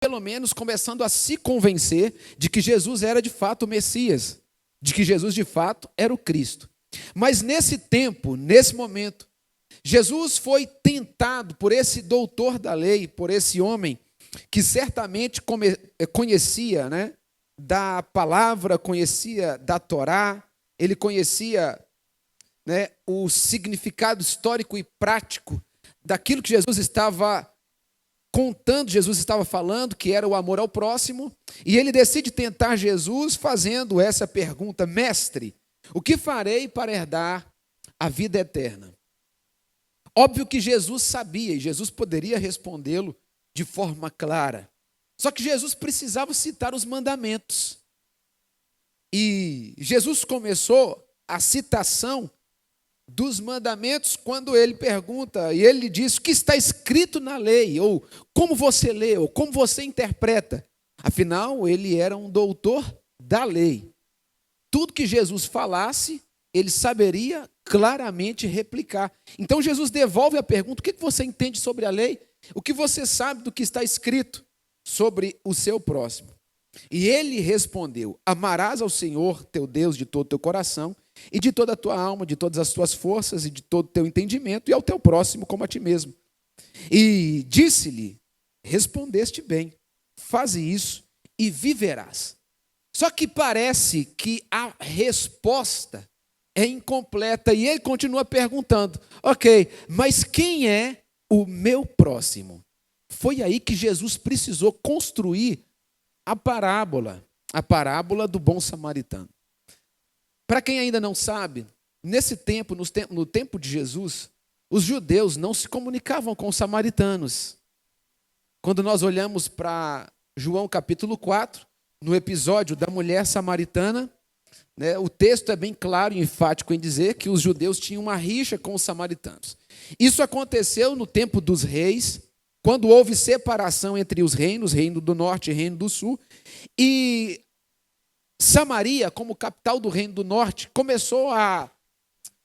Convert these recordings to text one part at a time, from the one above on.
pelo menos começando a se convencer de que Jesus era de fato o Messias, de que Jesus de fato era o Cristo. Mas nesse tempo, nesse momento, Jesus foi tentado por esse doutor da lei, por esse homem que certamente conhecia, né, da palavra, conhecia da Torá, ele conhecia, né, o significado histórico e prático daquilo que Jesus estava contando, Jesus estava falando, que era o amor ao próximo, e ele decide tentar Jesus fazendo essa pergunta: mestre, o que farei para herdar a vida eterna? Óbvio que Jesus sabia, e Jesus poderia respondê-lo de forma clara. Só que Jesus precisava citar os mandamentos. E Jesus começou a citação dos mandamentos quando ele pergunta, e ele diz o que está escrito na lei, ou como você lê, ou como você interpreta. Afinal, ele era um doutor da lei. Tudo que Jesus falasse, ele saberia claramente replicar. Então Jesus devolve a pergunta: o que você entende sobre a lei? O que você sabe do que está escrito sobre o seu próximo? E ele respondeu: amarás ao Senhor teu Deus de todo o teu coração, e de toda a tua alma, de todas as tuas forças, e de todo o teu entendimento, e ao teu próximo como a ti mesmo. E disse-lhe: respondeste bem, faze isso e viverás. Só que parece que a resposta é incompleta, e ele continua perguntando: ok, mas quem é o meu próximo? Foi aí que Jesus precisou construir a parábola do bom samaritano. Para quem ainda não sabe, nesse tempo, no tempo de Jesus, os judeus não se comunicavam com os samaritanos. Quando nós olhamos para João capítulo 4, no episódio da mulher samaritana, né, o texto é bem claro e enfático em dizer que os judeus tinham uma rixa com os samaritanos. Isso aconteceu no tempo dos reis, quando houve separação entre os reinos, reino do norte e reino do sul, e Samaria, como capital do reino do norte, começou a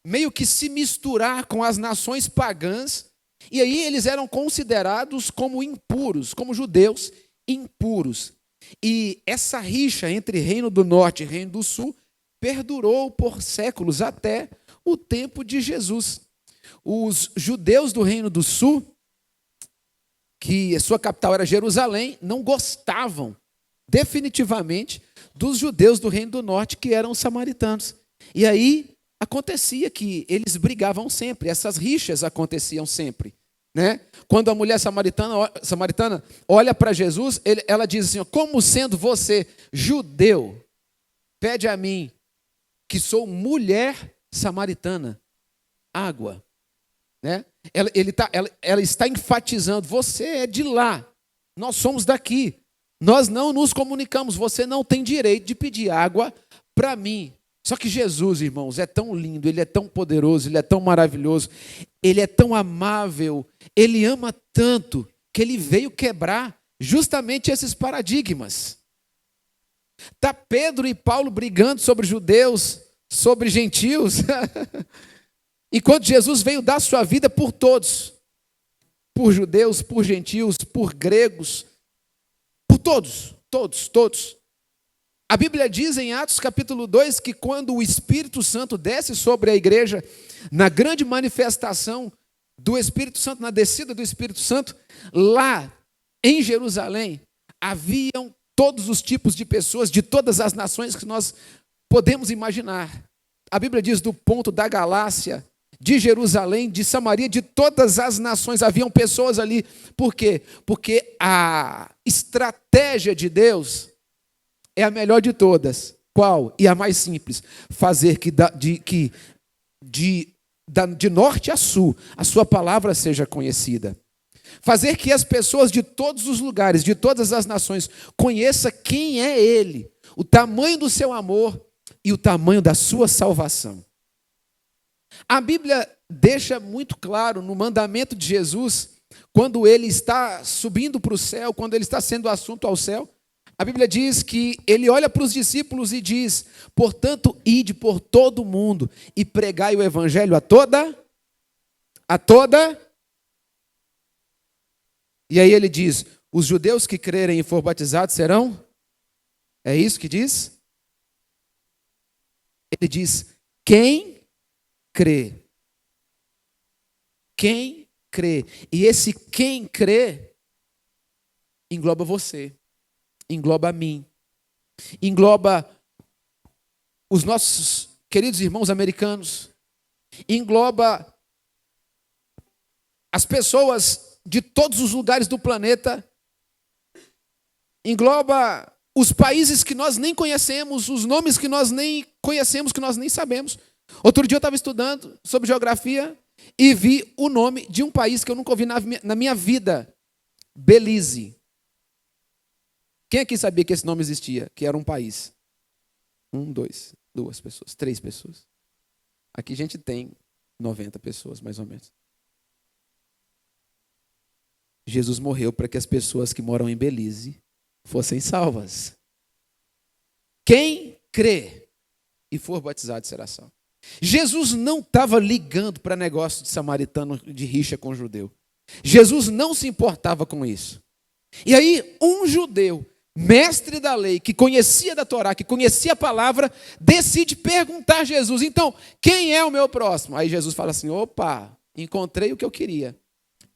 meio que se misturar com as nações pagãs, e aí eles eram considerados como impuros, como judeus impuros. E essa rixa entre reino do norte e reino do sul perdurou por séculos, até o tempo de Jesus. Os judeus do reino do sul, que a sua capital era Jerusalém, não gostavam definitivamente dos judeus do reino do norte, que eram os samaritanos. E aí acontecia que eles brigavam sempre, essas rixas aconteciam sempre, né? Quando a mulher samaritana olha para Jesus, ela diz assim: como sendo você judeu, pede a mim, que sou mulher samaritana, água, né? Ela está enfatizando: você é de lá, nós somos daqui, nós não nos comunicamos, você não tem direito de pedir água para mim. Só que Jesus, irmãos, é tão lindo, ele é tão poderoso, ele é tão maravilhoso, ele é tão amável, ele ama tanto, que ele veio quebrar justamente esses paradigmas. Está Pedro e Paulo brigando sobre judeus, sobre gentios, enquanto Jesus veio dar sua vida por todos, por judeus, por gentios, por gregos, por todos. A Bíblia diz em Atos capítulo 2 que quando o Espírito Santo desce sobre a igreja, na grande manifestação do Espírito Santo, na descida do Espírito Santo, lá em Jerusalém, haviam todos os tipos de pessoas, de todas as nações que nós podemos imaginar. A Bíblia diz do ponto da Galácia, de Jerusalém, de Samaria, de todas as nações, haviam pessoas ali. Por quê? Porque a estratégia de Deus é a melhor de todas. Qual? E a mais simples. Fazer que de norte a sul a sua palavra seja conhecida. Fazer que as pessoas de todos os lugares, de todas as nações, conheçam quem é Ele, o tamanho do seu amor e o tamanho da sua salvação. A Bíblia deixa muito claro no mandamento de Jesus, quando ele está subindo para o céu, quando ele está sendo assunto ao céu, a Bíblia diz que ele olha para os discípulos e diz: portanto, ide por todo o mundo e pregai o evangelho a toda. E aí ele diz: os judeus que crerem e for batizados serão? É isso que diz? Ele diz, quem crê. Quem crê. E esse quem crê engloba você, engloba a mim, engloba os nossos queridos irmãos americanos, engloba as pessoas de todos os lugares do planeta, engloba os países que nós nem conhecemos, os nomes que nós nem conhecemos, que nós nem sabemos. Outro dia eu estava estudando sobre geografia e vi o nome de um país que eu nunca ouvi na minha vida, Belize. Quem aqui sabia que esse nome existia, que era um país? 1, 2, 2 pessoas, 3 pessoas. Aqui a gente tem 90 pessoas, mais ou menos. Jesus morreu para que as pessoas que moram em Belize fossem salvas. Quem crê e for batizado será salvo. Jesus não estava ligando para negócio de samaritano de rixa com judeu. Jesus não se importava com isso. E aí, um judeu, mestre da lei, que conhecia da Torá, que conhecia a palavra, decide perguntar a Jesus, então, quem é o meu próximo? Aí Jesus fala assim, opa, encontrei o que eu queria.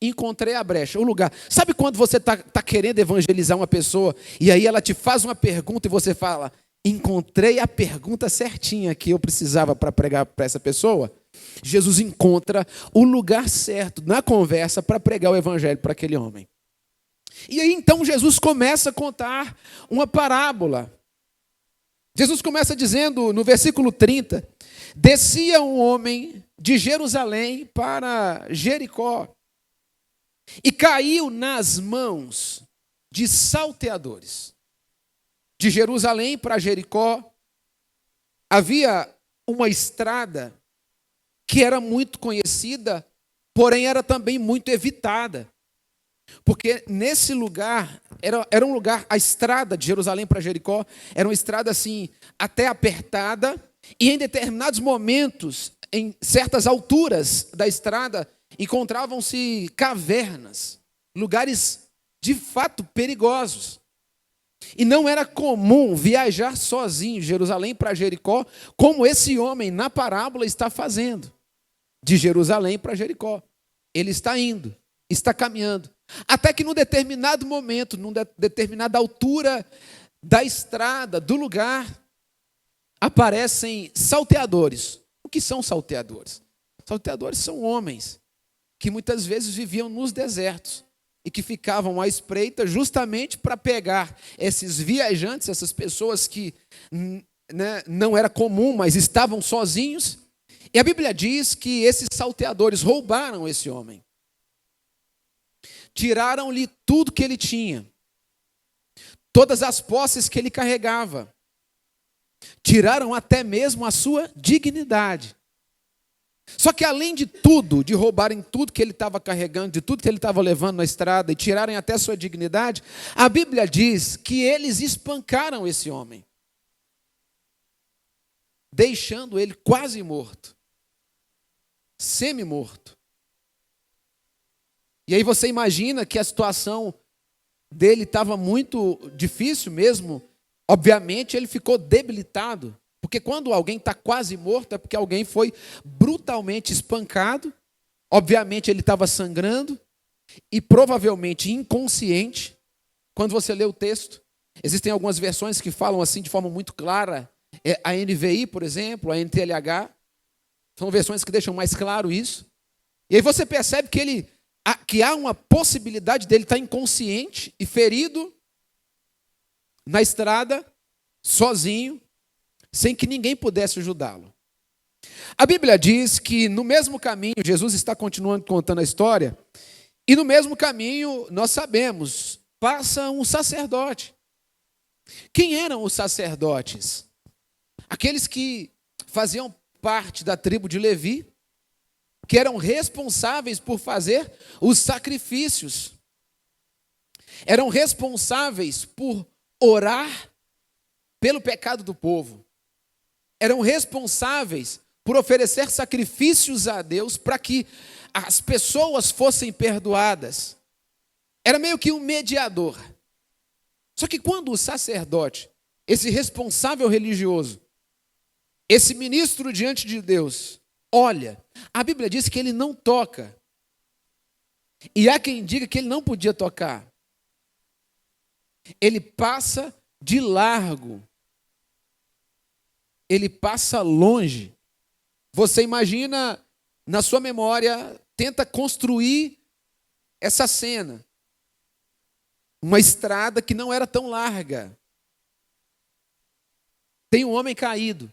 Encontrei a brecha, o lugar. Sabe quando você está querendo evangelizar uma pessoa, e aí ela te faz uma pergunta e você fala, encontrei a pergunta certinha que eu precisava para pregar para essa pessoa? Jesus encontra o lugar certo na conversa para pregar o evangelho para aquele homem. E aí então Jesus começa a contar uma parábola. Jesus começa dizendo no versículo 30, descia um homem de Jerusalém para Jericó e caiu nas mãos de salteadores. De Jerusalém para Jericó havia uma estrada que era muito conhecida, porém era também muito evitada. Porque nesse lugar, era um lugar, a estrada de Jerusalém para Jericó, era uma estrada assim, até apertada, e em determinados momentos, em certas alturas da estrada, encontravam-se cavernas, lugares de fato perigosos. E não era comum viajar sozinho de Jerusalém para Jericó, como esse homem na parábola está fazendo, de Jerusalém para Jericó. Ele está indo, está caminhando. Até que num determinado momento, numa determinada altura da estrada, do lugar, aparecem salteadores. O que são salteadores? Salteadores são homens que muitas vezes viviam nos desertos e que ficavam à espreita justamente para pegar esses viajantes, essas pessoas que não era comum, mas estavam sozinhos. E a Bíblia diz que esses salteadores roubaram esse homem. Tiraram-lhe tudo que ele tinha, todas as posses que ele carregava, tiraram até mesmo a sua dignidade. Só que além de tudo, de roubarem tudo que ele estava carregando, de tudo que ele estava levando na estrada e tirarem até a sua dignidade, a Bíblia diz que eles espancaram esse homem, deixando ele quase morto, semi-morto. E aí você imagina que a situação dele estava muito difícil mesmo. Obviamente ele ficou debilitado. Porque quando alguém está quase morto é porque alguém foi brutalmente espancado. Obviamente ele estava sangrando e provavelmente inconsciente. Quando você lê o texto, existem algumas versões que falam assim de forma muito clara. A NVI, por exemplo, a NTLH. São versões que deixam mais claro isso. E aí você percebe que há uma possibilidade dele estar inconsciente e ferido na estrada, sozinho, sem que ninguém pudesse ajudá-lo. A Bíblia diz que no mesmo caminho, Jesus está continuando contando a história, e no mesmo caminho, nós sabemos, passa um sacerdote. Quem eram os sacerdotes? Aqueles que faziam parte da tribo de Levi, que eram responsáveis por fazer os sacrifícios. Eram responsáveis por orar pelo pecado do povo. Eram responsáveis por oferecer sacrifícios a Deus para que as pessoas fossem perdoadas. Era meio que um mediador. Só que quando o sacerdote, esse responsável religioso, esse ministro diante de Deus, olha, a Bíblia diz que ele não toca. E há quem diga que ele não podia tocar. Ele passa de largo. Ele passa longe. Você imagina, na sua memória, tenta construir essa cena. Uma estrada que não era tão larga. Tem um homem caído.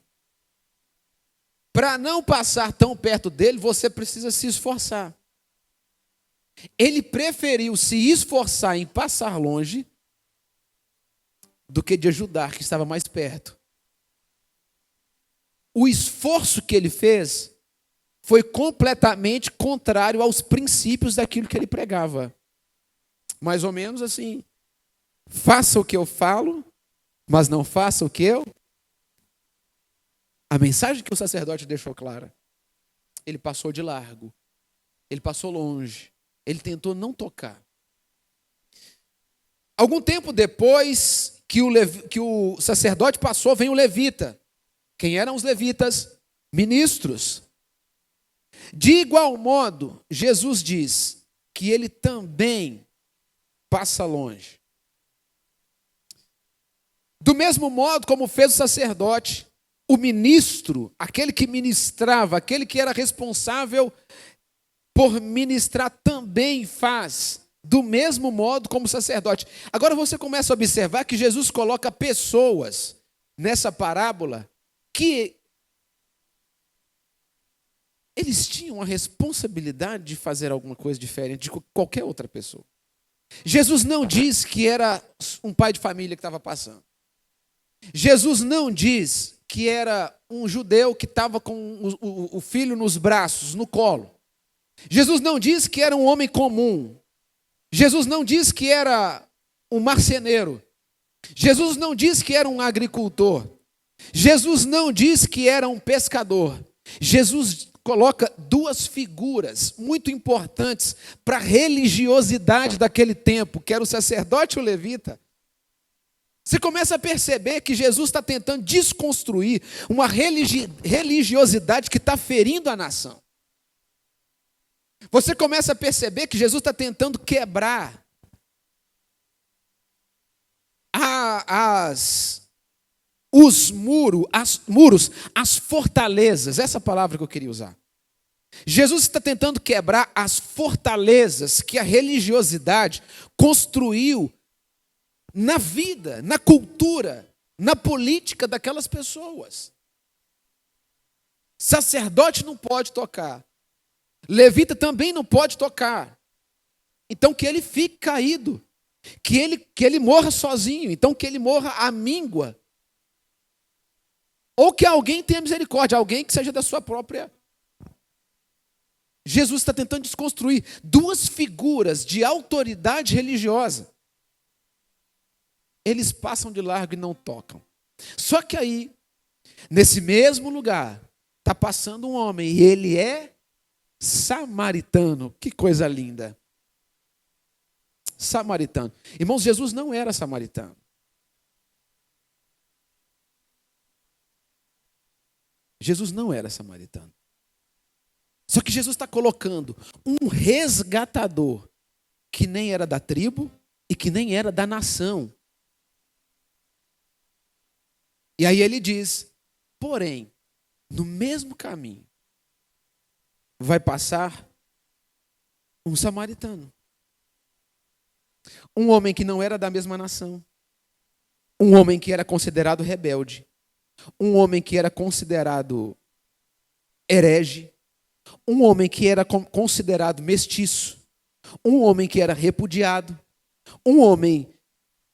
Para não passar tão perto dele, você precisa se esforçar. Ele preferiu se esforçar em passar longe do que de ajudar, que estava mais perto. O esforço que ele fez foi completamente contrário aos princípios daquilo que ele pregava. Mais ou menos assim: faça o que eu falo, mas não faça o que eu... A mensagem que o sacerdote deixou clara. Ele passou de largo. Ele passou longe. Ele tentou não tocar. Algum tempo depois que o sacerdote passou, vem o levita. Quem eram os levitas? Ministros. De igual modo, Jesus diz que ele também passa longe. Do mesmo modo como fez o sacerdote, o ministro, aquele que ministrava, aquele que era responsável por ministrar, também faz do mesmo modo como o sacerdote. Agora você começa a observar que Jesus coloca pessoas nessa parábola que eles tinham a responsabilidade de fazer alguma coisa diferente de qualquer outra pessoa. Jesus não diz que era um pai de família que estava passando. Jesus não diz que era um judeu que estava com o filho nos braços, no colo. Jesus não diz que era um homem comum. Jesus não diz que era um marceneiro. Jesus não diz que era um agricultor. Jesus não diz que era um pescador. Jesus coloca duas figuras muito importantes para a religiosidade daquele tempo, que era o sacerdote e o levita. Você começa a perceber que Jesus está tentando desconstruir uma religiosidade que está ferindo a nação. Você começa a perceber que Jesus está tentando quebrar os muros, as fortalezas, essa palavra que eu queria usar. Jesus está tentando quebrar as fortalezas que a religiosidade construiu na vida, na cultura, na política daquelas pessoas. Sacerdote não pode tocar. Levita também não pode tocar. Então que ele fique caído. Que ele morra sozinho. Então que ele morra à míngua. Ou que alguém tenha misericórdia. Alguém que seja da sua própria... Jesus está tentando desconstruir duas figuras de autoridade religiosa. Eles passam de largo e não tocam. Só que aí, nesse mesmo lugar, está passando um homem e ele é samaritano. Que coisa linda. Samaritano. Irmãos, Jesus não era samaritano. Jesus não era samaritano. Só que Jesus está colocando um resgatador que nem era da tribo e que nem era da nação. E aí ele diz, porém, no mesmo caminho, vai passar um samaritano. Um homem que não era da mesma nação. Um homem que era considerado rebelde. Um homem que era considerado herege. Um homem que era considerado mestiço. Um homem que era repudiado. Um homem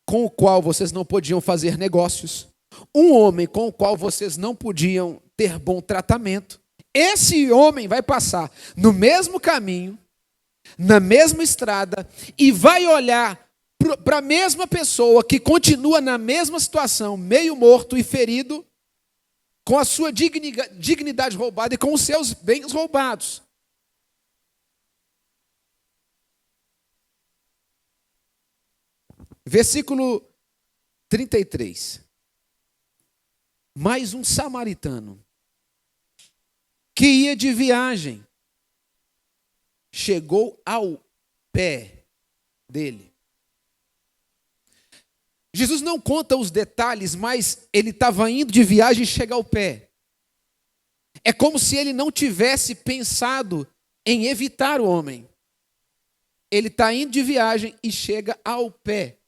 com o qual vocês não podiam fazer negócios. Um homem com o qual vocês não podiam ter bom tratamento. Esse homem vai passar no mesmo caminho, na mesma estrada, e vai olhar para a mesma pessoa que continua na mesma situação, meio morto e ferido, com a sua dignidade roubada e com os seus bens roubados. Versículo 33. Mais um samaritano que ia de viagem chegou ao pé dele. Jesus não conta os detalhes, mas ele estava indo de viagem e chega ao pé. É como se ele não tivesse pensado em evitar o homem. Ele está indo de viagem e chega ao pé.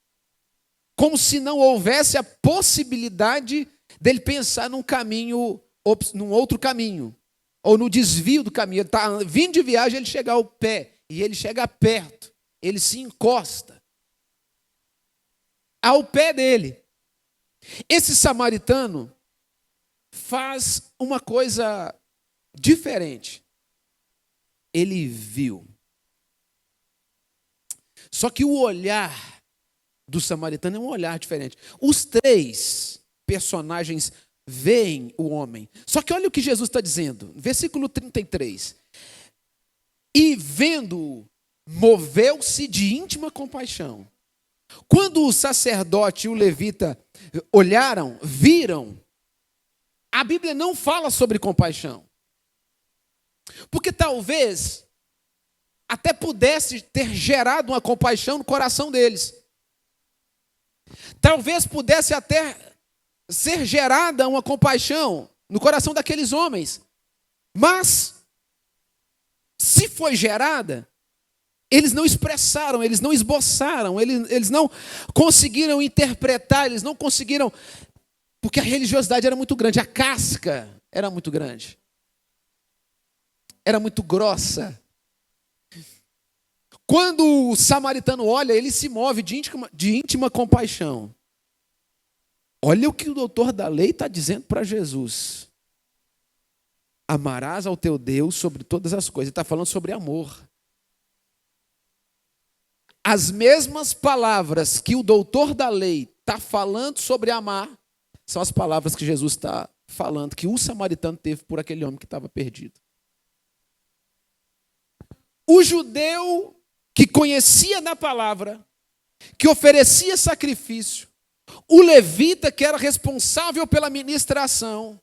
Como se não houvesse a possibilidade dele pensar num caminho, num outro caminho, ou no desvio do caminho. Ele está vindo de viagem, ele chega ao pé, e ele chega perto, ele se encosta ao pé dele. Esse samaritano faz uma coisa diferente. Ele viu. Só que o olhar do samaritano é um olhar diferente. Os três personagens veem o homem. Só que olha o que Jesus está dizendo. Versículo 33. E vendo-o, moveu-se de íntima compaixão. Quando o sacerdote e o levita olharam, viram, a Bíblia não fala sobre compaixão. Porque talvez até pudesse ter gerado uma compaixão no coração deles. Talvez pudesse até ser gerada uma compaixão no coração daqueles homens. Mas, se foi gerada, eles não expressaram, eles não esboçaram, eles não conseguiram interpretar, eles não conseguiram, porque a religiosidade era muito grande, a casca era muito grande, era muito grossa. Quando o samaritano olha, ele se move de íntima compaixão. Olha o que o doutor da lei está dizendo para Jesus. Amarás ao teu Deus sobre todas as coisas. Ele está falando sobre amor. As mesmas palavras que o doutor da lei está falando sobre amar, são as palavras que Jesus está falando, que o samaritano teve por aquele homem que estava perdido. O judeu que conhecia da palavra, que oferecia sacrifício, o levita que era responsável pela ministração,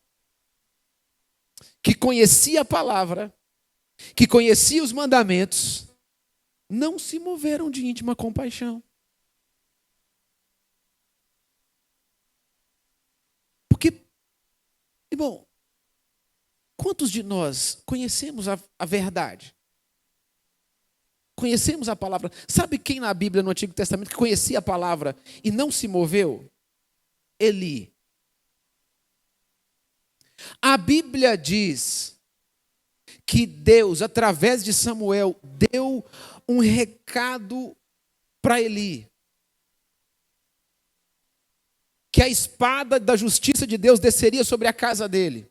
que conhecia a palavra, que conhecia os mandamentos, não se moveram de íntima compaixão. Porque, irmão, quantos de nós conhecemos a verdade? Conhecemos a palavra. Sabe quem na Bíblia, no Antigo Testamento, que conhecia a palavra e não se moveu? Eli. A Bíblia diz que Deus, através de Samuel, deu um recado para Eli. Que a espada da justiça de Deus desceria sobre a casa dele.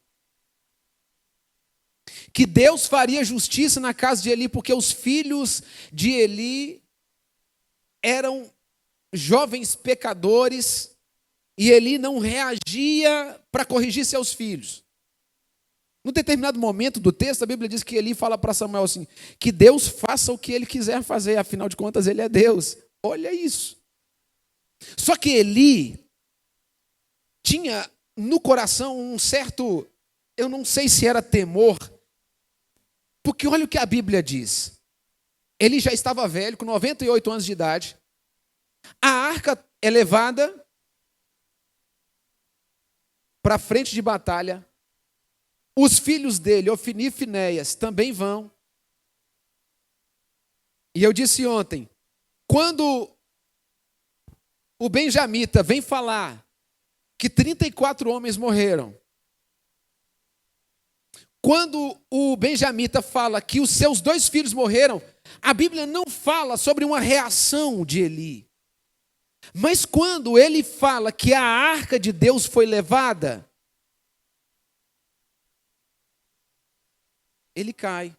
Que Deus faria justiça na casa de Eli, porque os filhos de Eli eram jovens pecadores e Eli não reagia para corrigir seus filhos. Num determinado momento do texto, a Bíblia diz que Eli fala para Samuel assim, que Deus faça o que ele quiser fazer, afinal de contas ele é Deus. Olha isso. Só que Eli tinha no coração um certo, eu não sei se era temor, porque olha o que a Bíblia diz. Ele já estava velho, com 98 anos de idade. A arca é levada para a frente de batalha. Os filhos dele, Ofni e Finéias, também vão. E eu disse ontem, quando o benjamita vem falar que 34 homens morreram, quando o benjamita fala que os seus 2 filhos morreram, a Bíblia não fala sobre uma reação de Eli. Mas quando ele fala que a arca de Deus foi levada, ele cai.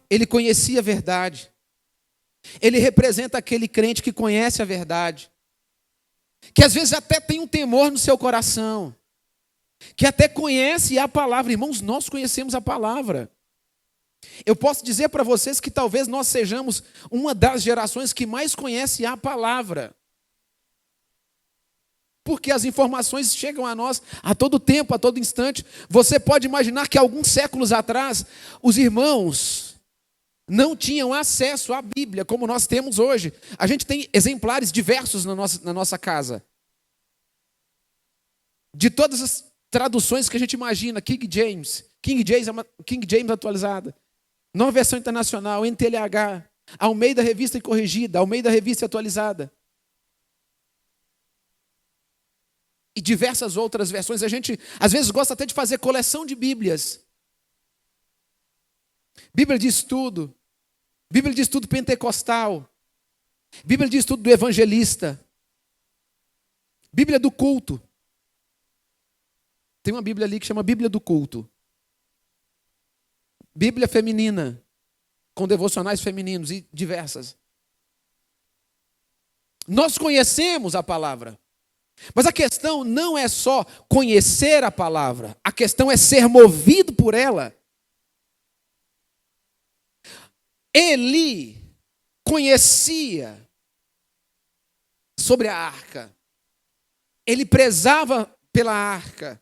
Ele conhecia a verdade. Ele representa aquele crente que conhece a verdade. Que às vezes até tem um temor no seu coração. Que até conhece a palavra. Irmãos, nós conhecemos a palavra. Eu posso dizer para vocês que talvez nós sejamos uma das gerações que mais conhece a palavra. Porque as informações chegam a nós a todo tempo, a todo instante. Você pode imaginar que alguns séculos atrás, os irmãos não tinham acesso à Bíblia como nós temos hoje. A gente tem exemplares diversos na nossa casa. De todas as traduções que a gente imagina, King James atualizada, Nova Versão Internacional, NTLH, Almeida Revista e Corrigida, Almeida Revista Atualizada. E diversas outras versões. A gente, às vezes, gosta até de fazer coleção de Bíblias. Bíblia de estudo. Bíblia de estudo pentecostal. Bíblia de estudo do evangelista. Bíblia do culto. Tem uma Bíblia ali que chama Bíblia do culto. Bíblia feminina, com devocionais femininos e diversas. Nós conhecemos a palavra. Mas a questão não é só conhecer a palavra. A questão é ser movido por ela. Eli conhecia sobre a arca. Ele prezava pela arca.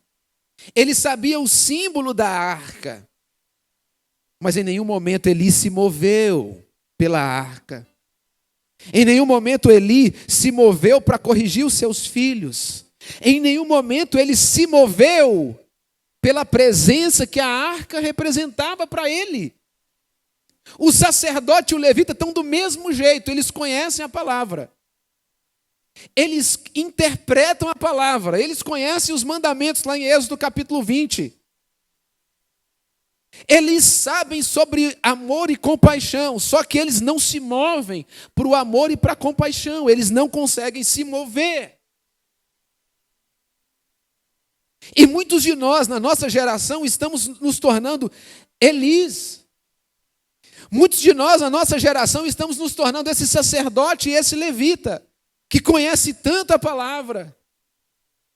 Ele sabia o símbolo da arca. Mas em nenhum momento Eli se moveu pela arca. Em nenhum momento Eli se moveu para corrigir os seus filhos. Em nenhum momento ele se moveu pela presença que a arca representava para ele. O sacerdote e o levita estão do mesmo jeito, eles conhecem a palavra. Eles interpretam a palavra, eles conhecem os mandamentos lá em Êxodo capítulo 20. Eles sabem sobre amor e compaixão, só que eles não se movem para o amor e para a compaixão, eles não conseguem se mover. E muitos de nós, na nossa geração, estamos nos tornando Elis. Muitos de nós, na nossa geração, estamos nos tornando esse sacerdote e esse levita, que conhece tanto a palavra,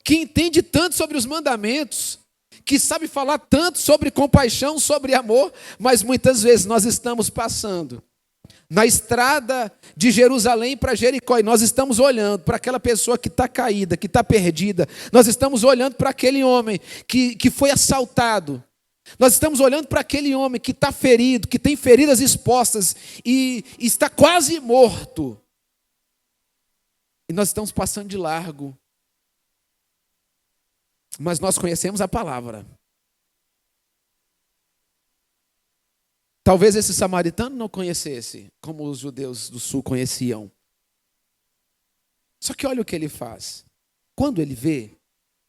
que entende tanto sobre os mandamentos, que sabe falar tanto sobre compaixão, sobre amor, mas muitas vezes nós estamos passando na estrada de Jerusalém para Jericó, e nós estamos olhando para aquela pessoa que está caída, que está perdida, nós estamos olhando para aquele homem que foi assaltado, nós estamos olhando para aquele homem que está ferido, que tem feridas expostas e está quase morto, e nós estamos passando de largo. Mas nós conhecemos a palavra. Talvez esse samaritano não conhecesse, como os judeus do sul conheciam. Só que olha o que ele faz. Quando ele vê,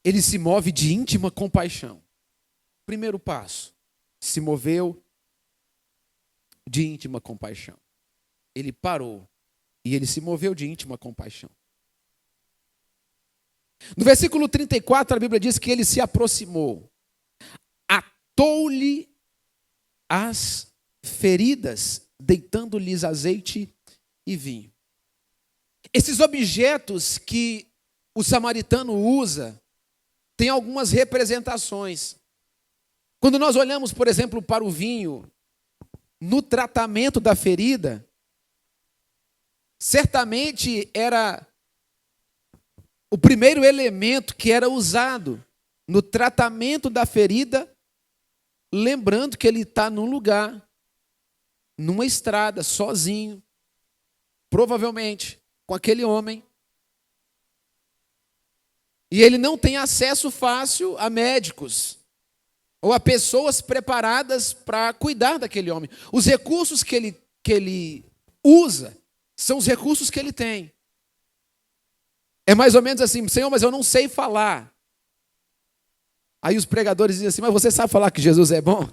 ele se move de íntima compaixão. Primeiro passo, se moveu de íntima compaixão. Ele parou e ele se moveu de íntima compaixão. No versículo 34, a Bíblia diz que ele se aproximou, atou-lhe as feridas, deitando-lhes azeite e vinho. Esses objetos que o samaritano usa têm algumas representações. Quando nós olhamos, por exemplo, para o vinho, no tratamento da ferida, certamente era o primeiro elemento que era usado no tratamento da ferida, lembrando que ele está num lugar, numa estrada, sozinho, provavelmente com aquele homem, e ele não tem acesso fácil a médicos ou a pessoas preparadas para cuidar daquele homem. Os recursos que ele usa são os recursos que ele tem. É mais ou menos assim: Senhor, mas eu não sei falar. Aí os pregadores dizem assim: mas você sabe falar que Jesus é bom?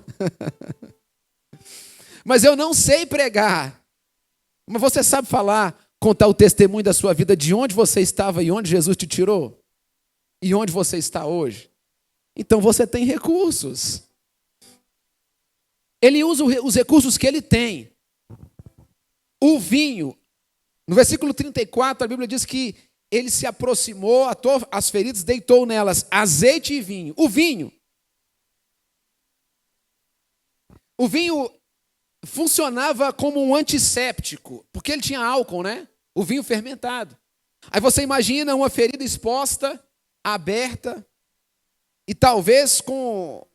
Mas eu não sei pregar. Mas você sabe falar, contar o testemunho da sua vida, de onde você estava e onde Jesus te tirou? E onde você está hoje? Então você tem recursos. Ele usa os recursos que ele tem. O vinho, no versículo 34, a Bíblia diz que ele se aproximou, atou as feridas, deitou nelas azeite e vinho. O vinho funcionava como um antisséptico, porque ele tinha álcool, né? O vinho fermentado. Aí você imagina uma ferida exposta, aberta, e talvez com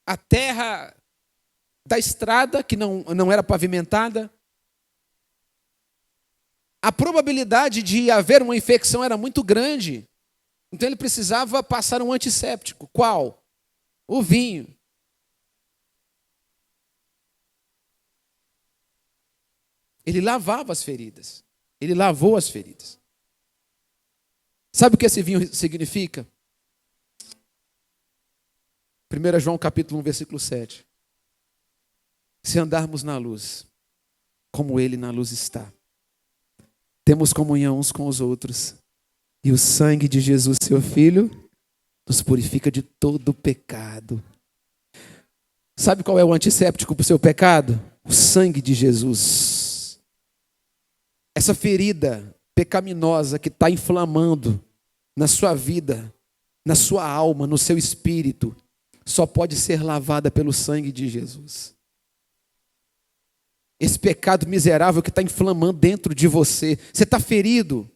a terra da estrada, que não era pavimentada. A probabilidade de haver uma infecção era muito grande. Então ele precisava passar um antisséptico. Qual? O vinho. Ele lavava as feridas. Ele lavou as feridas. Sabe o que esse vinho significa? 1 João capítulo 1, versículo 7. Se andarmos na luz, como Ele na luz está, temos comunhão uns com os outros, e o sangue de Jesus, seu Filho, nos purifica de todo pecado. Sabe qual é o antisséptico para o seu pecado? O sangue de Jesus. Essa ferida pecaminosa que está inflamando na sua vida, na sua alma, no seu espírito, só pode ser lavada pelo sangue de Jesus. Esse pecado miserável que está inflamando dentro de você. Você está ferido.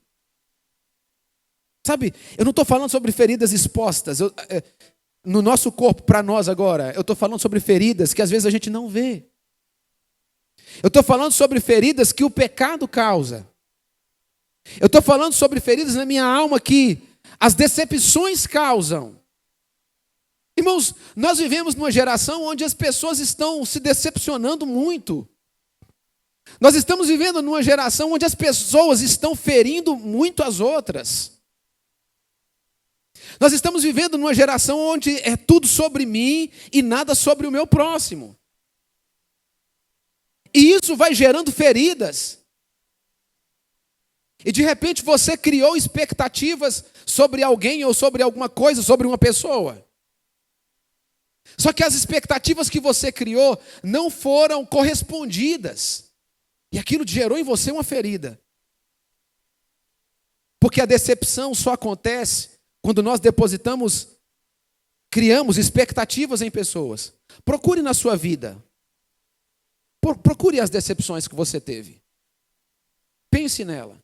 Sabe, eu não estou falando sobre feridas expostas no nosso corpo, para nós agora. Eu estou falando sobre feridas que às vezes a gente não vê. Eu estou falando sobre feridas que o pecado causa. Eu estou falando sobre feridas na minha alma que as decepções causam. Irmãos, nós vivemos numa geração onde as pessoas estão se decepcionando muito. Nós estamos vivendo numa geração onde as pessoas estão ferindo muito as outras. Nós estamos vivendo numa geração onde é tudo sobre mim e nada sobre o meu próximo. E isso vai gerando feridas. E de repente você criou expectativas sobre alguém ou sobre alguma coisa, sobre uma pessoa. Só que as expectativas que você criou não foram correspondidas. E aquilo gerou em você uma ferida. Porque a decepção só acontece quando nós criamos expectativas em pessoas. Procure na sua vida. Procure as decepções que você teve. Pense nela.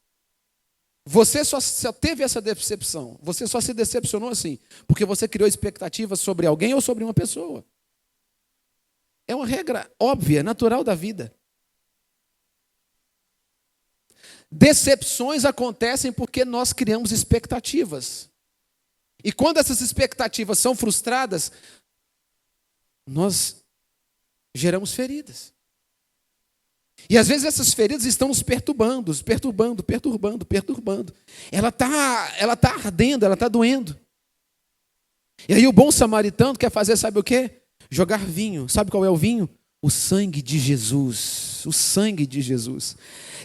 Você só teve essa decepção. Você só se decepcionou assim, porque você criou expectativas sobre alguém ou sobre uma pessoa. É uma regra óbvia, natural da vida. Decepções acontecem porque nós criamos expectativas. E quando essas expectativas são frustradas, nós geramos feridas. E às vezes essas feridas estão nos perturbando. Ela está ardendo, ela está doendo. E aí o bom samaritano quer fazer, sabe o quê? Jogar vinho. Sabe qual é o vinho? O sangue de Jesus. O sangue de Jesus.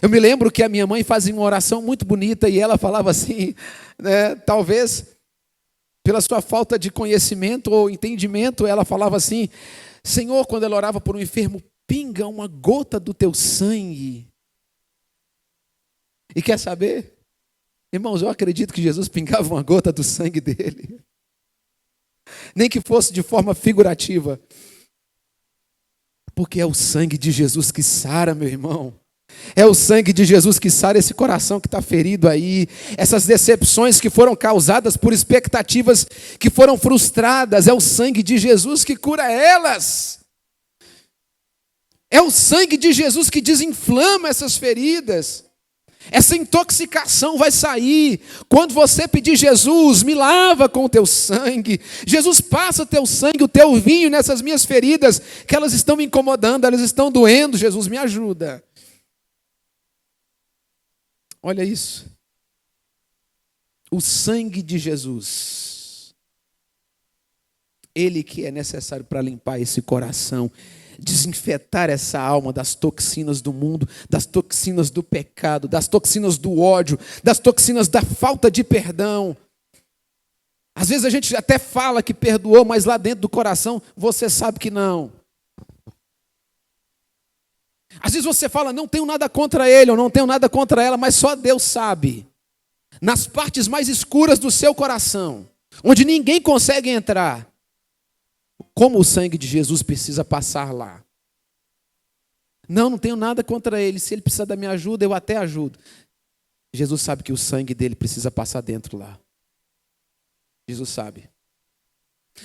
Eu me lembro que a minha mãe fazia uma oração muito bonita e ela falava assim, né, talvez pela sua falta de conhecimento ou entendimento, ela falava assim, Senhor, quando ela orava por um enfermo, pinga uma gota do teu sangue. E quer saber? Irmãos, eu acredito que Jesus pingava uma gota do sangue dele. Nem que fosse de forma figurativa. Porque é o sangue de Jesus que sara, meu irmão. É o sangue de Jesus que sara esse coração que está ferido aí. Essas decepções que foram causadas por expectativas que foram frustradas. É o sangue de Jesus que cura elas. É o sangue de Jesus que desinflama essas feridas. Essa intoxicação vai sair quando você pedir, Jesus, me lava com o teu sangue. Jesus, passa o teu sangue, o teu vinho nessas minhas feridas, que elas estão me incomodando, elas estão doendo. Jesus, me ajuda. Olha isso. O sangue de Jesus. Ele que é necessário para limpar esse coração, desinfetar essa alma das toxinas do mundo, das toxinas do pecado, das toxinas do ódio, das toxinas da falta de perdão. Às vezes a gente até fala que perdoou, mas lá dentro do coração você sabe que não. Às vezes você fala, não tenho nada contra ele, ou não tenho nada contra ela, mas só Deus sabe. Nas partes mais escuras do seu coração, onde ninguém consegue entrar, como o sangue de Jesus precisa passar lá. Não tenho nada contra ele. Se ele precisar da minha ajuda, eu até ajudo. Jesus sabe que o sangue dele precisa passar dentro lá. Jesus sabe.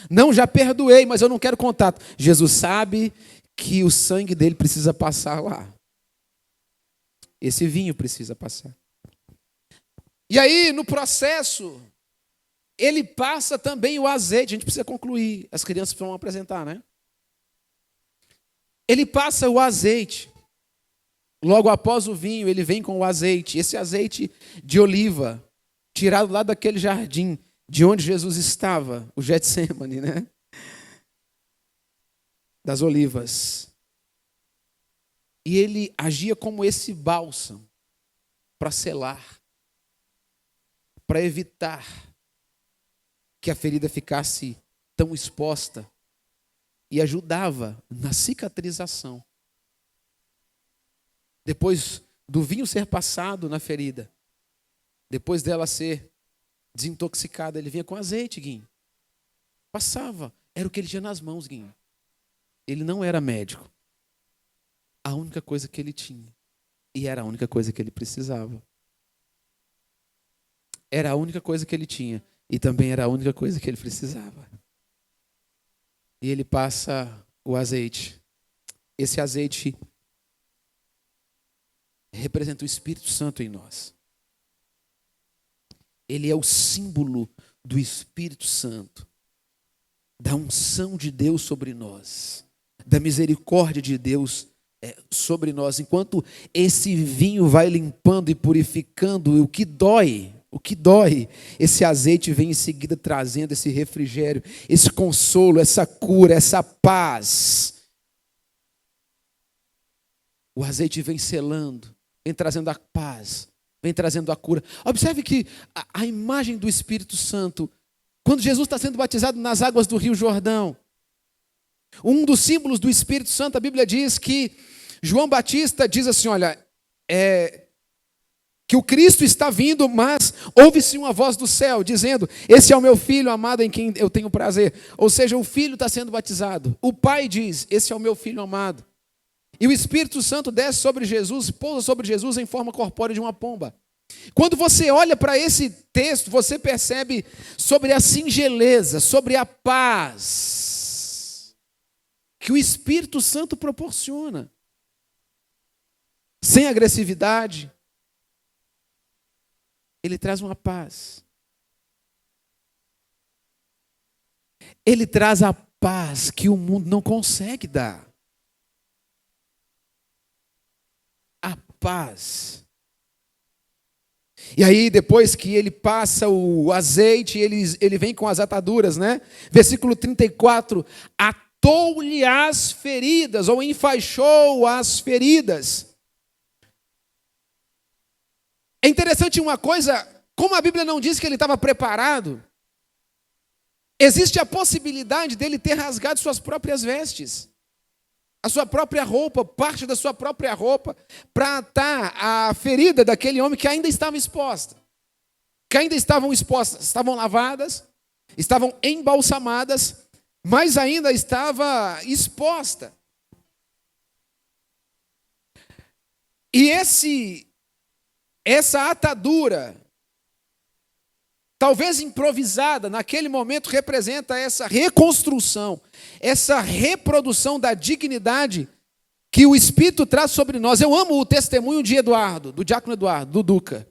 Não, já perdoei, mas eu não quero contato. Jesus sabe que o sangue dele precisa passar lá. Esse vinho precisa passar. E aí, no processo, ele passa também o azeite. A gente precisa concluir. As crianças vão apresentar, né? Ele passa o azeite. Logo após o vinho, ele vem com o azeite. Esse azeite de oliva, tirado lá daquele jardim, de onde Jesus estava, o Getsemane, né? Das olivas. E ele agia como esse bálsamo para selar, para evitar que a ferida ficasse tão exposta, e ajudava na cicatrização. Depois do vinho ser passado na ferida, depois dela ser desintoxicada, ele vinha com azeite, Guinho. Passava, era o que ele tinha nas mãos, Guinho. Ele não era médico. A única coisa que ele tinha, e era a única coisa que ele precisava. Era a única coisa que ele tinha, e também era a única coisa que ele precisava. E ele passa o azeite. Esse azeite representa o Espírito Santo em nós. Ele é o símbolo do Espírito Santo, da unção de Deus sobre nós, da misericórdia de Deus sobre nós. Enquanto esse vinho vai limpando e purificando, o que dói, esse azeite vem em seguida trazendo esse refrigério, esse consolo, essa cura, essa paz. O azeite vem selando, vem trazendo a paz, vem trazendo a cura. Observe que a imagem do Espírito Santo, quando Jesus está sendo batizado nas águas do Rio Jordão, um dos símbolos do Espírito Santo, a Bíblia diz que João Batista diz assim, olha, que o Cristo está vindo, mas ouve-se uma voz do céu, dizendo, esse é o meu filho amado em quem eu tenho prazer. Ou seja, o filho está sendo batizado. O pai diz, esse é o meu filho amado. E o Espírito Santo desce sobre Jesus, pousa sobre Jesus em forma corpórea de uma pomba. Quando você olha para esse texto, você percebe sobre a singeleza, sobre a paz que o Espírito Santo proporciona. Sem agressividade, ele traz uma paz. Ele traz a paz que o mundo não consegue dar. A paz. E aí, depois que ele passa o azeite, ele vem com as ataduras, né? Versículo 34, atou-lhe as feridas, ou enfaixou as feridas. É interessante uma coisa, como a Bíblia não diz que ele estava preparado, existe a possibilidade dele ter rasgado suas próprias vestes, a sua própria roupa, parte da sua própria roupa, para atar a ferida daquele homem que ainda estava exposta, que ainda estavam expostas, estavam lavadas, estavam embalsamadas, mas ainda estava exposta. E essa atadura, talvez improvisada, naquele momento representa essa reconstrução, essa reprodução da dignidade que o Espírito traz sobre nós. Eu amo o testemunho de Eduardo, do diácono Eduardo, do Duca.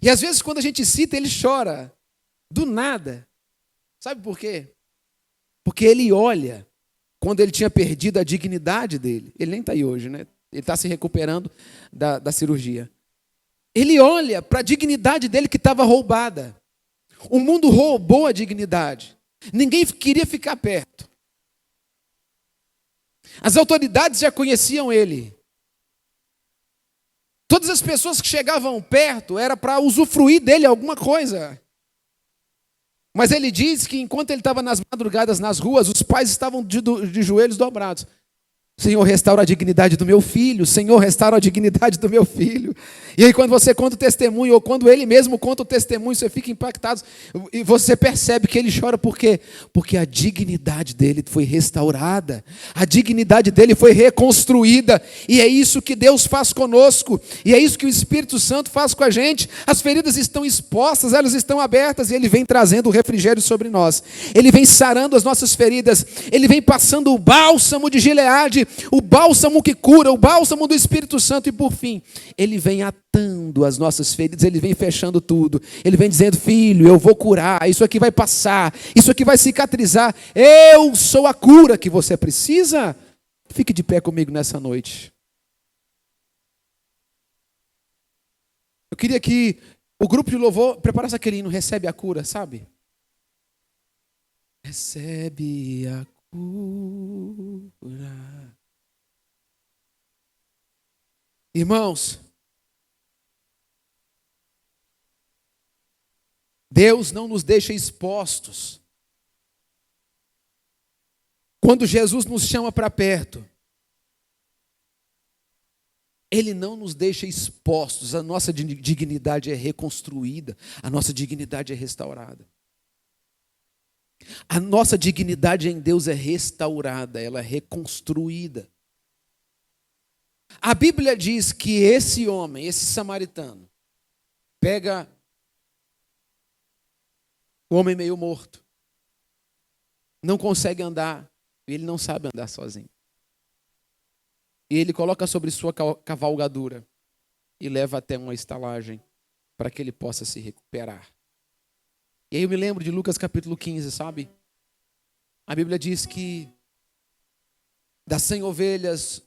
E às vezes quando a gente cita, ele chora, do nada. Sabe por quê? Porque ele olha, quando ele tinha perdido a dignidade dele, ele nem está aí hoje, né? Ele está se recuperando da cirurgia. Ele olha para a dignidade dele que estava roubada. O mundo roubou a dignidade. Ninguém queria ficar perto. As autoridades já conheciam ele. Todas as pessoas que chegavam perto era para usufruir dele alguma coisa. Mas ele diz que enquanto ele estava nas madrugadas nas ruas, os pais estavam de joelhos dobrados. Senhor, restaura a dignidade do meu filho. Senhor, restaura a dignidade do meu filho. E aí quando você conta o testemunho, ou quando ele mesmo conta o testemunho, você fica impactado. E você percebe que ele chora por quê? Porque a dignidade dele foi restaurada. A dignidade dele foi reconstruída. E é isso que Deus faz conosco. E é isso que o Espírito Santo faz com a gente. As feridas estão expostas, elas estão abertas. E ele vem trazendo o refrigério sobre nós. Ele vem sarando as nossas feridas. Ele vem passando o bálsamo de Gileade, o bálsamo que cura, o bálsamo do Espírito Santo. E por fim, ele vem atando as nossas feridas, ele vem fechando tudo. Ele vem dizendo: filho, eu vou curar, isso aqui vai passar, isso aqui vai cicatrizar. Eu sou a cura que você precisa. Fique de pé comigo nessa noite. Eu queria que o grupo de louvor preparasse aquele hino, recebe a cura, sabe? Recebe a cura. Irmãos, Deus não nos deixa expostos. Quando Jesus nos chama para perto, Ele não nos deixa expostos. A nossa dignidade é reconstruída, a nossa dignidade é restaurada. A nossa dignidade em Deus é restaurada, ela é reconstruída. A Bíblia diz que esse homem, esse samaritano, pega o homem meio morto, não consegue andar, ele não sabe andar sozinho. E ele coloca sobre sua cavalgadura e leva até uma estalagem para que ele possa se recuperar. E aí eu me lembro de Lucas capítulo 15, sabe? A Bíblia diz que das 100 ovelhas,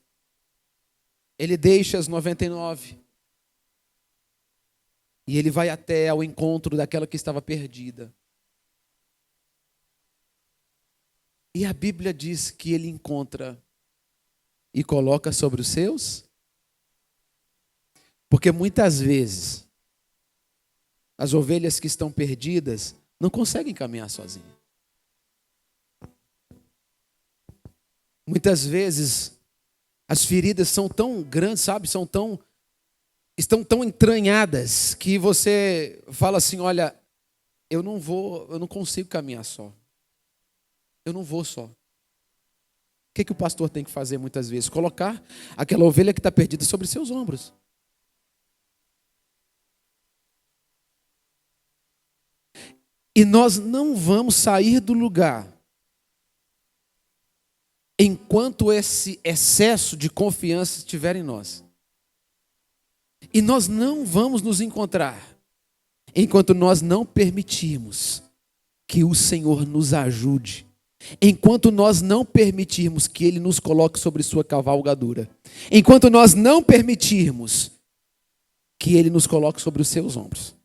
ele deixa as 99. E ele vai até ao encontro daquela que estava perdida. E a Bíblia diz que ele encontra e coloca sobre os seus. Porque muitas vezes as ovelhas que estão perdidas não conseguem caminhar sozinhas. Muitas vezes as feridas são tão grandes, sabe? Estão tão entranhadas que você fala assim: olha, eu não consigo caminhar só. Eu não vou só. O que o pastor tem que fazer muitas vezes? Colocar aquela ovelha que está perdida sobre seus ombros. E nós não vamos sair do lugar enquanto esse excesso de confiança estiver em nós. E nós não vamos nos encontrar enquanto nós não permitirmos que o Senhor nos ajude. Enquanto nós não permitirmos que Ele nos coloque sobre sua cavalgadura. Enquanto nós não permitirmos que Ele nos coloque sobre os seus ombros.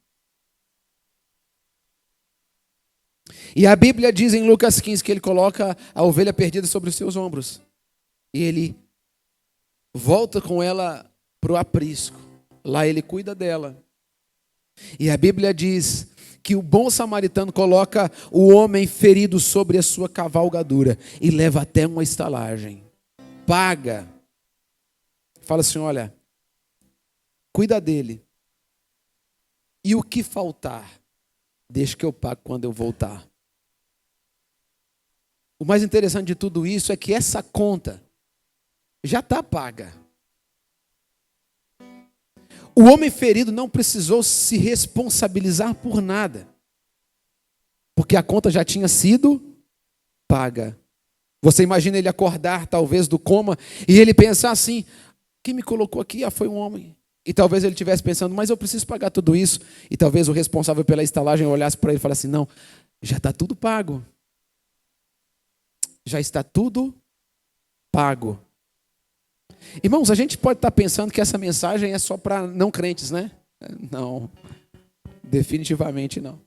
E a Bíblia diz em Lucas 15 que Ele coloca a ovelha perdida sobre os seus ombros. E Ele volta com ela para o aprisco. Lá Ele cuida dela. E a Bíblia diz que o bom samaritano coloca o homem ferido sobre a sua cavalgadura e leva até uma estalagem. Paga. Fala assim: olha, cuida dele. E o que faltar, deixa que eu pago quando eu voltar. O mais interessante de tudo isso é que essa conta já está paga. O homem ferido não precisou se responsabilizar por nada, porque a conta já tinha sido paga. Você imagina ele acordar talvez do coma e ele pensar assim: quem me colocou aqui? Foi um homem. E talvez ele estivesse pensando: mas eu preciso pagar tudo isso. E talvez o responsável pela estalagem olhasse para ele e falasse assim: não, já está tudo pago. Já está tudo pago. Irmãos, a gente pode estar pensando que essa mensagem é só para não crentes, né? Não, definitivamente não.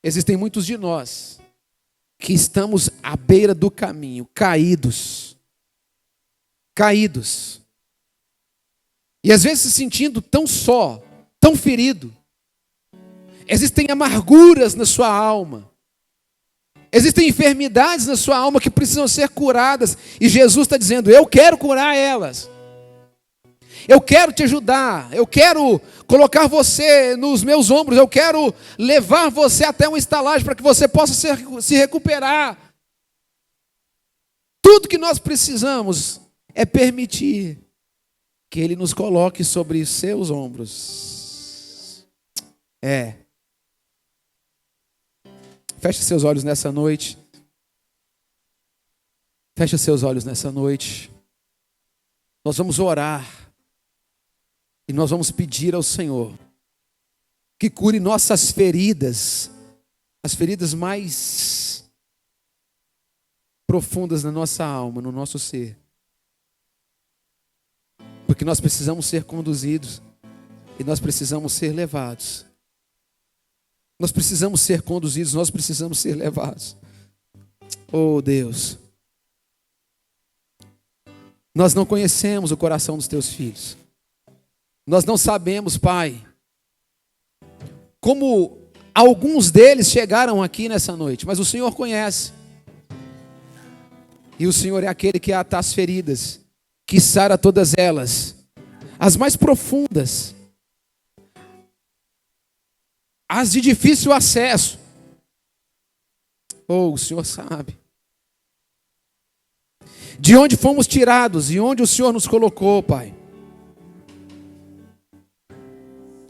Existem muitos de nós que estamos à beira do caminho, caídos. E às vezes se sentindo tão só, tão ferido. Existem amarguras na sua alma. Existem enfermidades na sua alma que precisam ser curadas. E Jesus está dizendo: eu quero curar elas. Eu quero te ajudar. Eu quero colocar você nos meus ombros. Eu quero levar você até uma estalagem para que você possa se recuperar. Tudo que nós precisamos é permitir que Ele nos coloque sobre os seus ombros. Feche seus olhos nessa noite. Feche seus olhos nessa noite. Nós vamos orar. E nós vamos pedir ao Senhor que cure nossas feridas. As feridas mais profundas na nossa alma, no nosso ser. Porque nós precisamos ser conduzidos. E nós precisamos ser levados. Nós precisamos ser conduzidos, nós precisamos ser levados. Oh Deus, nós não conhecemos o coração dos teus filhos. Nós não sabemos, Pai, como alguns deles chegaram aqui nessa noite, mas o Senhor conhece. E o Senhor é aquele que ata as feridas, que sara todas elas, as mais profundas, as de difícil acesso. Oh, o Senhor sabe. De onde fomos tirados e onde o Senhor nos colocou, Pai.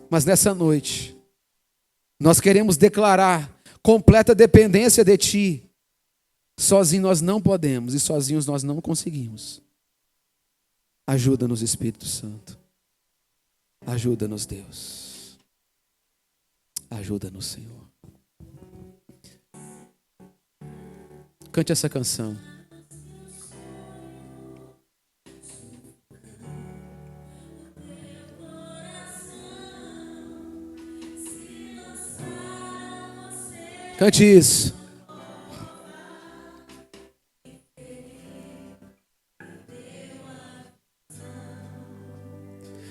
Mas nessa noite, nós queremos declarar completa dependência de Ti. Sozinhos nós não podemos e sozinhos nós não conseguimos. Ajuda-nos, Espírito Santo. Ajuda-nos, Deus. Ajuda-nos, Senhor. Cante essa canção. Cante isso.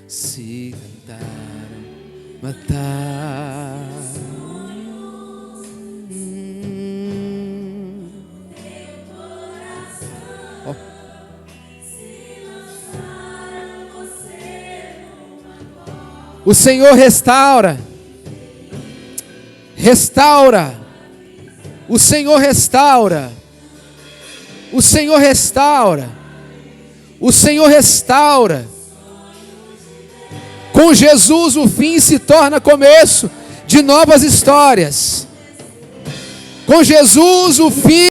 Se tentaram matar, o Senhor restaura. Restaura. O Senhor restaura. O Senhor restaura. O Senhor restaura. Com Jesus o fim se torna começo de novas histórias. Com Jesus o fim